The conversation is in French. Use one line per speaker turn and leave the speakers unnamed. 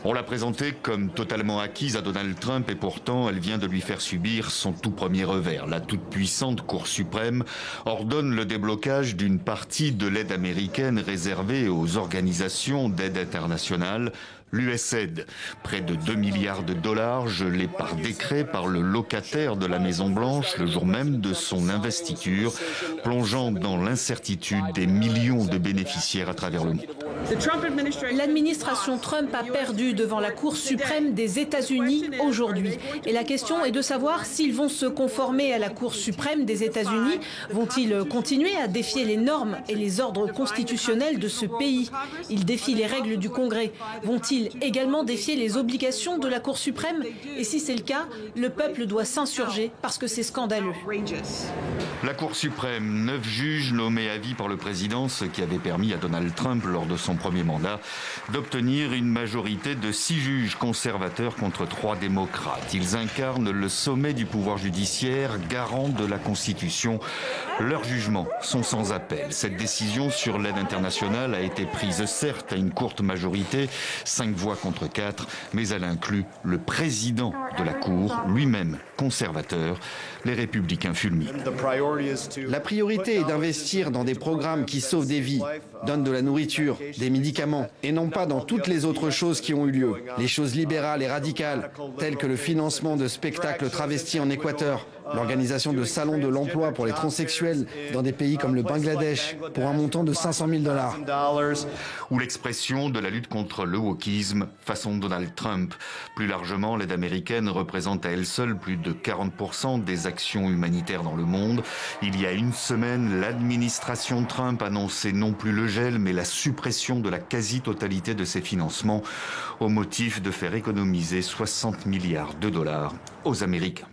On l'a présentée comme totalement acquise à Donald Trump et pourtant elle vient de lui faire subir son tout premier revers. La toute-puissante Cour suprême ordonne le déblocage d'une partie de l'aide américaine réservée aux organisations d'aide internationale, l'USAID. Près de 2 milliards de dollars gelés par décret par le locataire de la Maison-Blanche le jour même de son investiture, plongeant dans l'incertitude des millions de bénéficiaires à travers le monde.
L'administration Trump a perdu devant la Cour suprême des États-Unis aujourd'hui. Et la question est de savoir s'ils vont se conformer à la Cour suprême des États-Unis. Vont-ils continuer à défier les normes et les ordres constitutionnels de ce pays? Ils défient les règles du Congrès. Vont-ils également défier les obligations de la Cour suprême? Et si c'est le cas, le peuple doit s'insurger parce que c'est scandaleux.
La Cour suprême, 9 juges nommés à vie par le président, ce qui avait permis à Donald Trump, lors de son premier mandat, d'obtenir une majorité de 6 juges conservateurs contre 3 démocrates. Ils incarnent le sommet du pouvoir judiciaire, garant de la Constitution. Leurs jugements sont sans appel. Cette décision sur l'aide internationale a été prise certes à une courte majorité, 5 voix contre 4, mais elle inclut le président de la Cour, lui-même conservateur. Les républicains fulminent.
La priorité est d'investir dans des programmes qui sauvent des vies, donnent de la nourriture, des médicaments, et non pas dans toutes les autres choses qui ont eu lieu. Les choses libérales et radicales, telles que le financement de spectacles travestis en Équateur, l'organisation de salons de l'emploi pour les transsexuels dans des pays comme le Bangladesh, pour un montant de 500 000 $.
Ou l'expression de la lutte contre le wokisme façon Donald Trump. Plus largement, l'aide américaine représente à elle seule plus de 40% des actions humanitaires dans le monde. Il y a une semaine, l'administration Trump annonçait non plus le gel, mais la suppression de la quasi-totalité de ses financements au motif de faire économiser 60 milliards de dollars aux Américains.